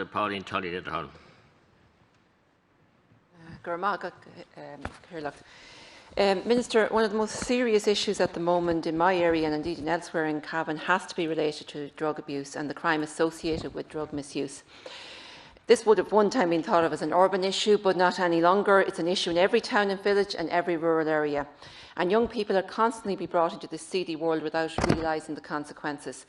Pauline, Tully, Minister, one of the most serious issues at the moment in my area and indeed elsewhere in Cavan has to be related to drug abuse and the crime associated with drug misuse. This would have one time been thought of as an urban issue, but not any longer. It's an issue in every town and village and every rural area. And young people are constantly being brought into this seedy world without realising the consequences.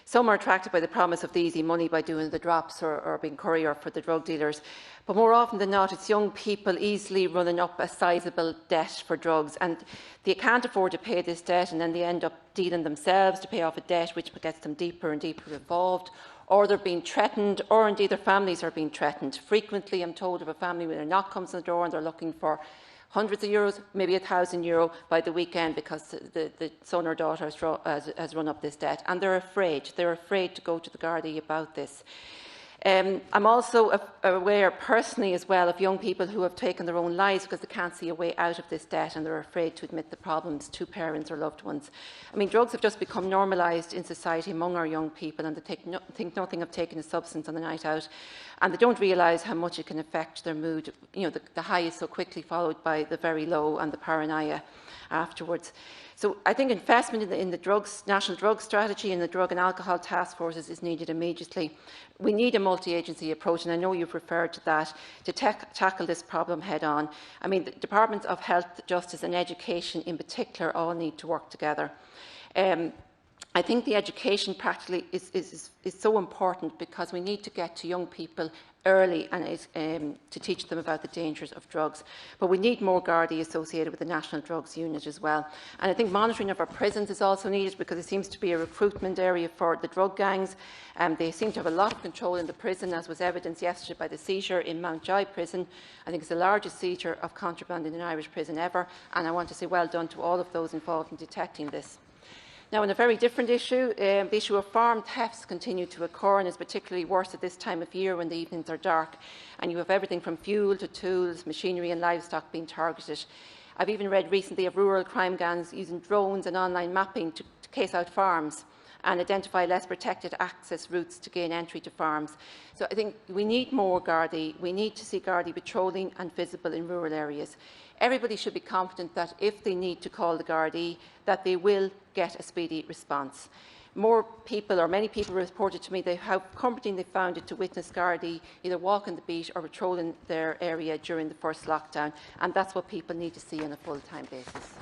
Some are attracted by the promise of the easy money by doing the drops or being courier for the drug dealers. But more often than not, it's young people easily running up a sizable debt for drugs. And they can't afford to pay this debt, and then they end up dealing themselves to pay off a debt which gets them deeper and deeper involved. Or they're being threatened, or indeed their families are being threatened. Frequently, I'm told of a family when a knock comes on the door and they're looking for hundreds of euros, maybe €1,000 by the weekend because the son or daughter has run up this debt. And they're afraid. They're afraid to go to the Gardaí about this. I'm also aware personally as well of young people who have taken their own lives because they can't see a way out of this debt and they're afraid to admit the problems to parents or loved ones. I mean, drugs have just become normalised in society among our young people, and they think nothing of taking a substance on a night out, and they don't realise how much it can affect their mood. You know, the high is so quickly followed by the very low and the paranoia afterwards. So I think investment in the national drug strategy and the drug and alcohol task forces is needed immediately. We need a multi-agency approach, and I know you've referred to that, to tackle this problem head-on. I mean, the Departments of Health, Justice and Education in particular all need to work together. I think the education practically is so important because we need to get to young people early and to teach them about the dangers of drugs. But we need more Gardaí associated with the National Drugs Unit as well. And I think monitoring of our prisons is also needed because it seems to be a recruitment area for the drug gangs. They seem to have a lot of control in the prison, as was evidenced yesterday by the seizure in Mountjoy prison. I think it's the largest seizure of contraband in an Irish prison ever, and I want to say well done to all of those involved in detecting this. Now, on a very different issue, the issue of farm thefts continue to occur and is particularly worse at this time of year when the evenings are dark and you have everything from fuel to tools, machinery and livestock being targeted. I've even read recently of rural crime gangs using drones and online mapping to case out farms and identify less protected access routes to gain entry to farms. So I think we need more Gardaí. We need to see Gardaí patrolling and visible in rural areas. Everybody should be confident that if they need to call the Gardaí, that they will get a speedy response. More people, or many people, reported to me how comforting they found it to witness Gardaí either walking the beat or patrolling their area during the first lockdown, and that's what people need to see on a full-time basis.